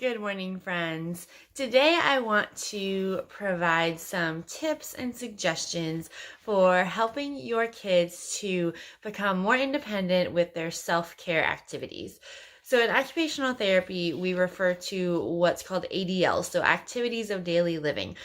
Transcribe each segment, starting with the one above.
Good morning, friends. Today I want to provide some tips and suggestions for helping your kids to become more independent with their self-care activities. So in occupational therapy, we refer to what's called ADL, so activities of daily living.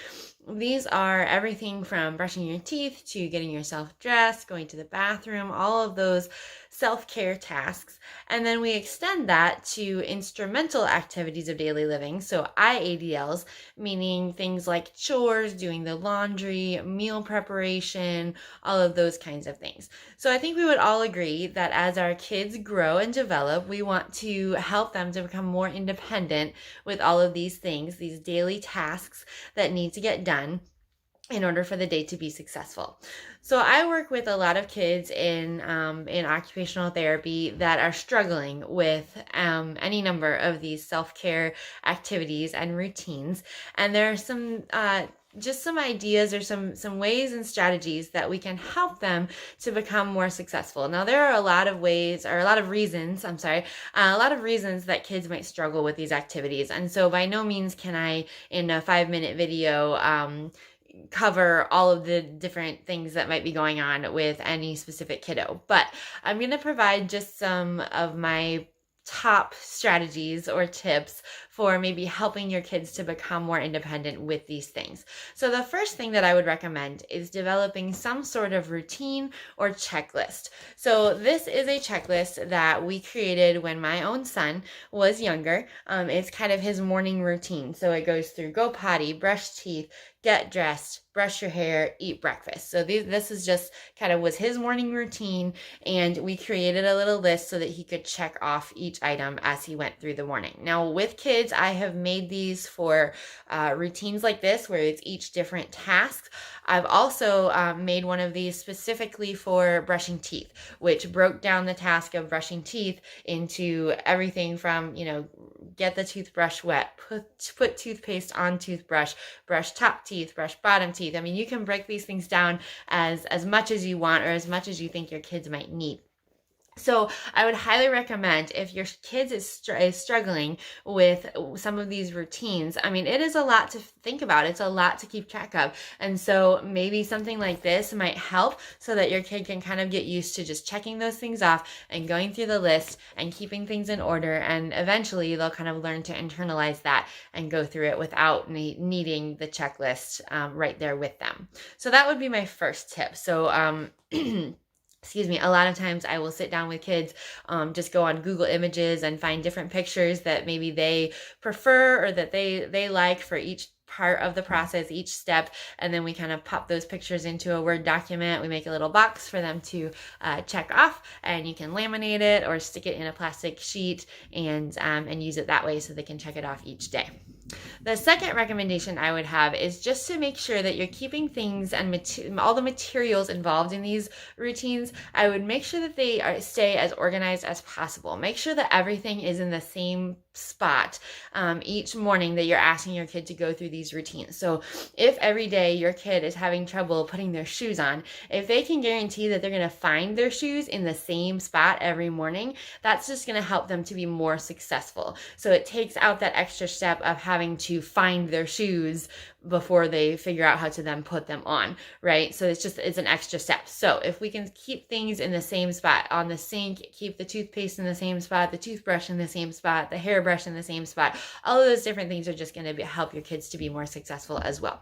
These are everything from brushing your teeth to getting yourself dressed, going to the bathroom, all of those self-care tasks. And then we extend that to instrumental activities of daily living, so IADLs, meaning things like chores, doing the laundry, meal preparation, all of those kinds of things. So I think we would all agree that as our kids grow and develop, we want to help them to become more independent with all of these things, these daily tasks that need to get done in order for the day to be successful. So I work with a lot of kids in occupational therapy that are struggling with any number of these self-care activities and routines. And there are some just some ideas or some ways and strategies that we can help them to become more successful. Now, there are a lot of reasons that kids might struggle with these activities. And so by no means can I, in a 5-minute video, cover all of the different things that might be going on with any specific kiddo. But I'm going to provide just some of my top strategies or tips for maybe helping your kids to become more independent with these things. So the first thing that I would recommend is developing some sort of routine or checklist. So this is a checklist that we created when my own son was younger. It's kind of his morning routine. So it goes through go potty, brush teeth, get dressed, brush your hair, eat breakfast. So this is just kind of was his morning routine, and we created a little list so that he could check off each item as he went through the morning. Now with kids, I have made these for routines like this where it's each different task. I've also made one of these specifically for brushing teeth, which broke down the task of brushing teeth into everything from, get the toothbrush wet, put toothpaste on toothbrush, brush top teeth, brush bottom teeth. I mean, you can break these things down as much as you want or as much as you think your kids might need. So I would highly recommend, if your kids is struggling with some of these routines, I mean, it is a lot to think about. It's a lot to keep track of. And so maybe something like this might help so that your kid can kind of get used to just checking those things off and going through the list and keeping things in order. And eventually they'll kind of learn to internalize that and go through it without needing the checklist right there with them. So that would be my first tip. So, excuse me, a lot of times I will sit down with kids, just go on Google Images and find different pictures that maybe they prefer or that they like for each part of the process, each step, and then we kind of pop those pictures into a Word document. We make a little box for them to check off, and you can laminate it or stick it in a plastic sheet and use it that way so they can check it off each day. The second recommendation I would have is just to make sure that you're keeping things and all the materials involved in these routines. I would make sure that they stay as organized as possible. Make sure that everything is in the same spot each morning that you're asking your kid to go through these routines. So if every day your kid is having trouble putting their shoes on, if they can guarantee that they're going to find their shoes in the same spot every morning, that's just going to help them to be more successful. So it takes out that extra step of having to find their shoes before they figure out how to then put them on, right? So it's an extra step. So if we can keep things in the same spot, on the sink, keep the toothpaste in the same spot, the toothbrush in the same spot, the hairbrush in the same spot, all of those different things are just going to help your kids to be more successful as well.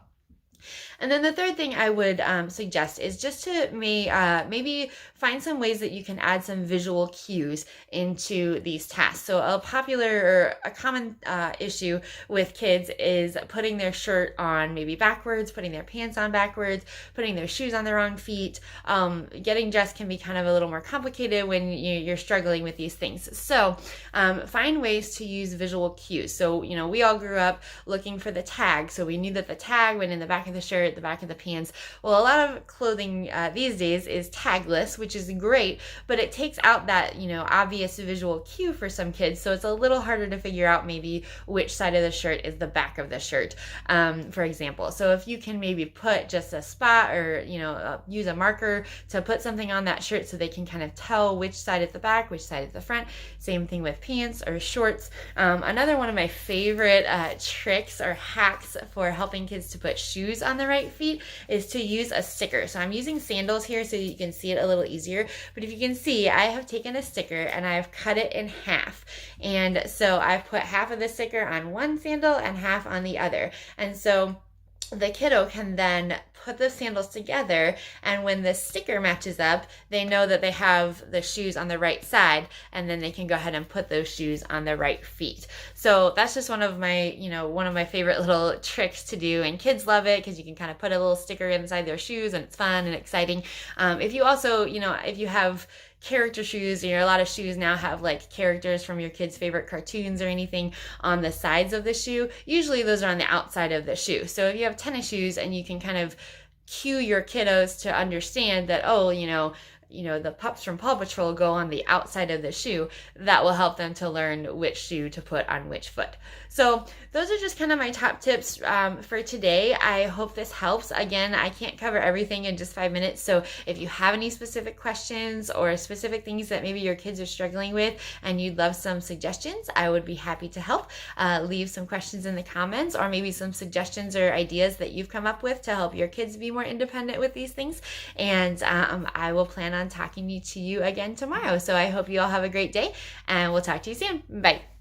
And then the third thing I would suggest is just to maybe find some ways that you can add some visual cues into these tasks. So a common issue with kids is putting their shirt on maybe backwards, putting their pants on backwards, putting their shoes on the wrong feet. Getting dressed can be kind of a little more complicated when you're struggling with these things. So find ways to use visual cues. So, we all grew up looking for the tag. So we knew that the tag went in the back of the shirt, the back of the pants. Well, a lot of clothing these days is tagless, which is great, but it takes out that, obvious visual cue for some kids. So it's a little harder to figure out maybe which side of the shirt is the back of the shirt, for example. So if you can maybe put just a spot or, use a marker to put something on that shirt so they can kind of tell which side is the back, which side is the front. Same thing with pants or shorts. Another one of my favorite tricks or hacks for helping kids to put shoes on the right feet is to use a sticker. So I'm using sandals here so you can see it a little easier. But if you can see, I have taken a sticker and I have cut it in half. And so I've put half of the sticker on one sandal and half on the other. And so the kiddo can then put those sandals together, and when the sticker matches up, they know that they have the shoes on the right side, and then they can go ahead and put those shoes on the right feet. So that's just one of my favorite little tricks to do, and kids love it because you can kind of put a little sticker inside their shoes and it's fun and exciting. If you also, if you have character shoes, a lot of shoes now have like characters from your kids' favorite cartoons or anything on the sides of the shoe. Usually those are on the outside of the shoe. So if you have tennis shoes and you can kind of cue your kiddos to understand that, the pups from Paw Patrol go on the outside of the shoe, that will help them to learn which shoe to put on which foot. So those are just kind of my top tips for today. I hope this helps. Again, I can't cover everything in just 5 minutes. So if you have any specific questions or specific things that maybe your kids are struggling with and you'd love some suggestions, I would be happy to help. Leave some questions in the comments, or maybe some suggestions or ideas that you've come up with to help your kids be more independent with these things. And I will plan on talking to you again tomorrow. So I hope you all have a great day, and we'll talk to you soon. Bye.